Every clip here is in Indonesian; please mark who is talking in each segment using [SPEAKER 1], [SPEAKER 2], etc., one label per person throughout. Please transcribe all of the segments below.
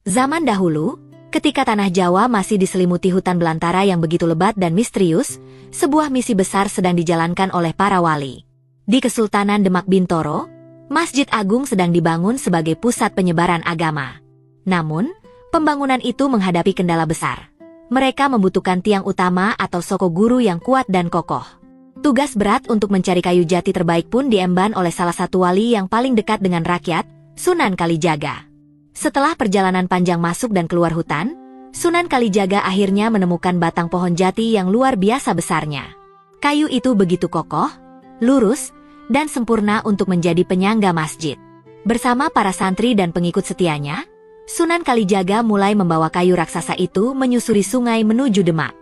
[SPEAKER 1] Zaman dahulu, ketika tanah Jawa masih diselimuti hutan belantara yang begitu lebat dan misterius, sebuah misi besar sedang dijalankan oleh para wali. Di Kesultanan Demak Bintoro, Masjid Agung sedang dibangun sebagai pusat penyebaran agama. Namun, pembangunan itu menghadapi kendala besar. Mereka membutuhkan tiang utama atau soko guru yang kuat dan kokoh. Tugas berat untuk mencari kayu jati terbaik pun diemban oleh salah satu wali yang paling dekat dengan rakyat, Sunan Kalijaga. Setelah perjalanan panjang masuk dan keluar hutan, Sunan Kalijaga akhirnya menemukan batang pohon jati yang luar biasa besarnya. Kayu itu begitu kokoh, lurus, dan sempurna untuk menjadi penyangga masjid. Bersama para santri dan pengikut setianya, Sunan Kalijaga mulai membawa kayu raksasa itu menyusuri sungai menuju Demak.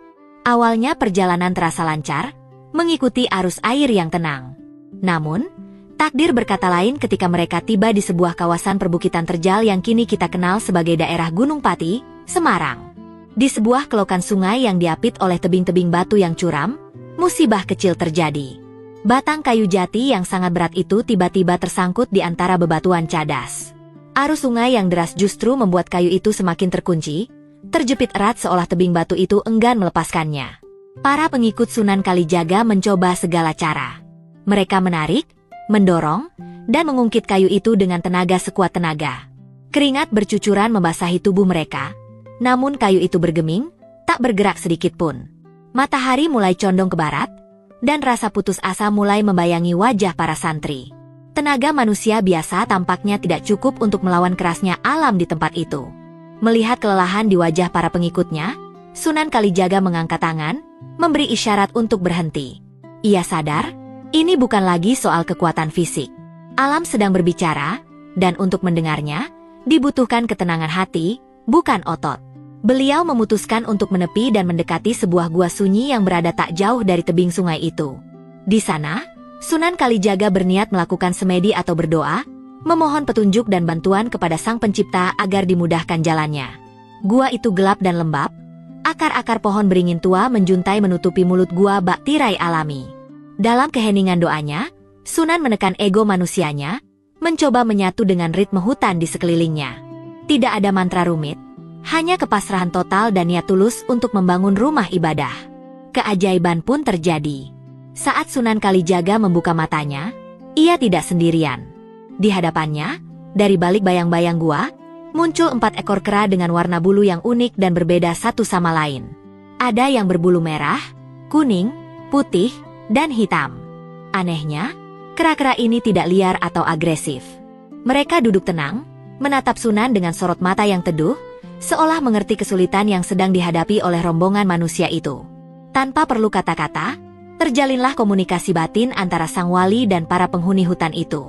[SPEAKER 1] Awalnya perjalanan terasa lancar, mengikuti arus air yang tenang. Namun, takdir berkata lain ketika mereka tiba di sebuah kawasan perbukitan terjal yang kini kita kenal sebagai daerah Gunung Pati, Semarang. Di sebuah kelokan sungai yang diapit oleh tebing-tebing batu yang curam, musibah kecil terjadi. Batang kayu jati yang sangat berat itu tiba-tiba tersangkut di antara bebatuan cadas. Arus sungai yang deras justru membuat kayu itu semakin terkunci, terjepit erat seolah tebing batu itu enggan melepaskannya. Para pengikut Sunan Kalijaga mencoba segala cara. Mereka menarik, mendorong, dan mengungkit kayu itu dengan tenaga sekuat tenaga. Keringat bercucuran membasahi tubuh mereka, namun kayu itu bergeming, tak bergerak sedikit pun. Matahari mulai condong ke barat, dan rasa putus asa mulai membayangi wajah para santri. Tenaga manusia biasa tampaknya tidak cukup untuk melawan kerasnya alam di tempat itu. Melihat kelelahan di wajah para pengikutnya, Sunan Kalijaga mengangkat tangan, memberi isyarat untuk berhenti. Ia sadar, ini bukan lagi soal kekuatan fisik. Alam sedang berbicara, dan untuk mendengarnya, dibutuhkan ketenangan hati, bukan otot. Beliau memutuskan untuk menepi dan mendekati sebuah gua sunyi yang berada tak jauh dari tebing sungai itu. Di sana, Sunan Kalijaga berniat melakukan semedi atau berdoa, memohon petunjuk dan bantuan kepada Sang Pencipta agar dimudahkan jalannya. Gua itu gelap dan lembab, akar-akar pohon beringin tua menjuntai menutupi mulut gua bak tirai alami. Dalam keheningan doanya, Sunan menekan ego manusianya, mencoba menyatu dengan ritme hutan di sekelilingnya. Tidak ada mantra rumit, hanya kepasrahan total dan niat tulus untuk membangun rumah ibadah. Keajaiban pun terjadi. Saat Sunan Kalijaga membuka matanya, ia tidak sendirian. Di hadapannya, dari balik bayang-bayang gua, muncul 4 ekor kera dengan warna bulu yang unik dan berbeda satu sama lain. Ada yang berbulu merah, kuning, putih, dan hitam. Anehnya, kera-kera ini tidak liar atau agresif. Mereka duduk tenang, menatap Sunan dengan sorot mata yang teduh, seolah mengerti kesulitan yang sedang dihadapi oleh rombongan manusia itu. Tanpa perlu kata-kata, terjalinlah komunikasi batin antara sang wali dan para penghuni hutan itu.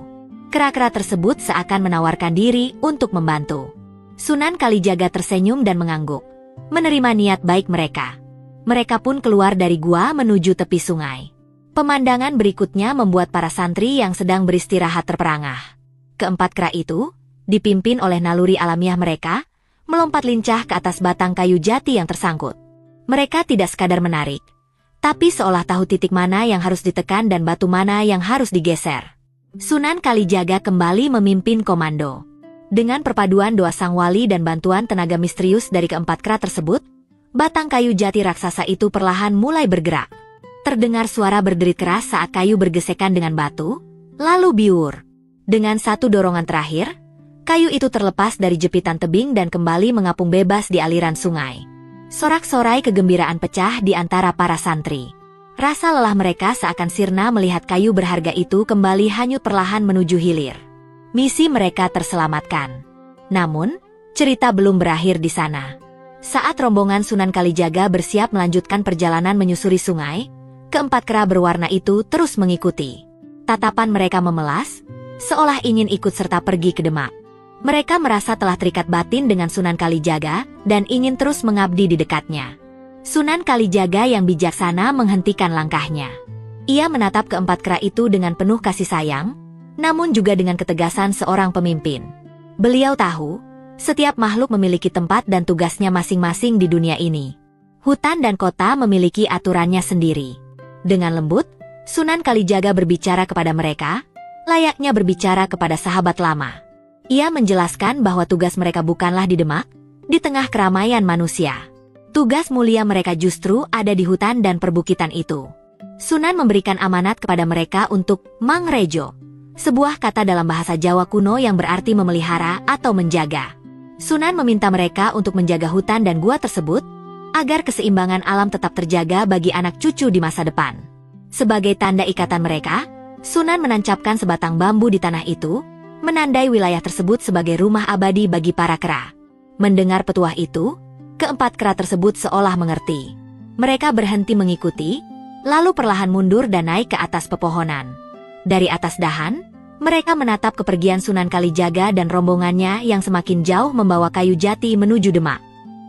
[SPEAKER 1] Kera-kera tersebut seakan menawarkan diri untuk membantu. Sunan Kalijaga tersenyum dan mengangguk, menerima niat baik mereka. Mereka pun keluar dari gua menuju tepi sungai. Pemandangan berikutnya membuat para santri yang sedang beristirahat terperangah. Keempat kera itu, dipimpin oleh naluri alamiah mereka, melompat lincah ke atas batang kayu jati yang tersangkut. Mereka tidak sekadar menarik, tapi seolah tahu titik mana yang harus ditekan dan batu mana yang harus digeser. Sunan Kalijaga kembali memimpin komando. Dengan perpaduan doa sang wali dan bantuan tenaga misterius dari keempat kera tersebut, batang kayu jati raksasa itu perlahan mulai bergerak. Terdengar suara berderit keras saat kayu bergesekan dengan batu, lalu biur. Dengan satu dorongan terakhir, kayu itu terlepas dari jepitan tebing dan kembali mengapung bebas di aliran sungai. Sorak-sorai kegembiraan pecah di antara para santri. Rasa lelah mereka seakan sirna melihat kayu berharga itu kembali hanyut perlahan menuju hilir. Misi mereka terselamatkan. Namun, cerita belum berakhir di sana. Saat rombongan Sunan Kalijaga bersiap melanjutkan perjalanan menyusuri sungai, keempat kera berwarna itu terus mengikuti. Tatapan mereka memelas, seolah ingin ikut serta pergi ke Demak. Mereka merasa telah terikat batin dengan Sunan Kalijaga dan ingin terus mengabdi di dekatnya. Sunan Kalijaga yang bijaksana menghentikan langkahnya. Ia menatap keempat kera itu dengan penuh kasih sayang, namun juga dengan ketegasan seorang pemimpin. Beliau tahu, setiap makhluk memiliki tempat dan tugasnya masing-masing di dunia ini. Hutan dan kota memiliki aturannya sendiri. Dengan lembut, Sunan Kalijaga berbicara kepada mereka, layaknya berbicara kepada sahabat lama. Ia menjelaskan bahwa tugas mereka bukanlah di Demak, di tengah keramaian manusia. Tugas mulia mereka justru ada di hutan dan perbukitan itu. Sunan memberikan amanat kepada mereka untuk mangrejo, sebuah kata dalam bahasa Jawa kuno yang berarti memelihara atau menjaga. Sunan meminta mereka untuk menjaga hutan dan gua tersebut, agar keseimbangan alam tetap terjaga bagi anak cucu di masa depan. Sebagai tanda ikatan mereka, Sunan menancapkan sebatang bambu di tanah itu, menandai wilayah tersebut sebagai rumah abadi bagi para kera. Mendengar petuah itu, keempat kera tersebut seolah mengerti. Mereka berhenti mengikuti, lalu perlahan mundur dan naik ke atas pepohonan. Dari atas dahan, mereka menatap kepergian Sunan Kalijaga dan rombongannya yang semakin jauh membawa kayu jati menuju Demak.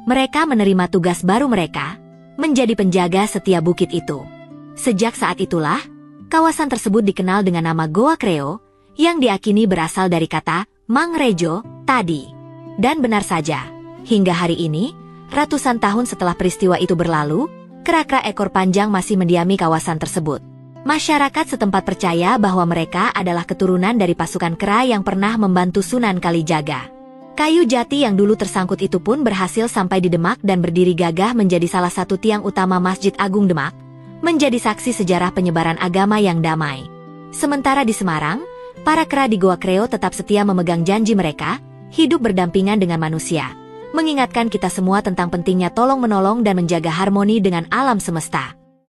[SPEAKER 1] Mereka menerima tugas baru mereka, menjadi penjaga setiap bukit itu. Sejak saat itulah, kawasan tersebut dikenal dengan nama Goa Kreo, yang diakini berasal dari kata mangrejo tadi. Dan benar saja, hingga hari ini, ratusan tahun setelah peristiwa itu berlalu, kera-kera ekor panjang masih mendiami kawasan tersebut. Masyarakat setempat percaya bahwa mereka adalah keturunan dari pasukan kera yang pernah membantu Sunan Kalijaga. Kayu jati yang dulu tersangkut itu pun berhasil sampai di Demak dan berdiri gagah menjadi salah satu tiang utama Masjid Agung Demak, menjadi saksi sejarah penyebaran agama yang damai. Sementara di Semarang, para kera di Goa Kreo tetap setia memegang janji mereka, hidup berdampingan dengan manusia, mengingatkan kita semua tentang pentingnya tolong-menolong dan menjaga harmoni dengan alam semesta.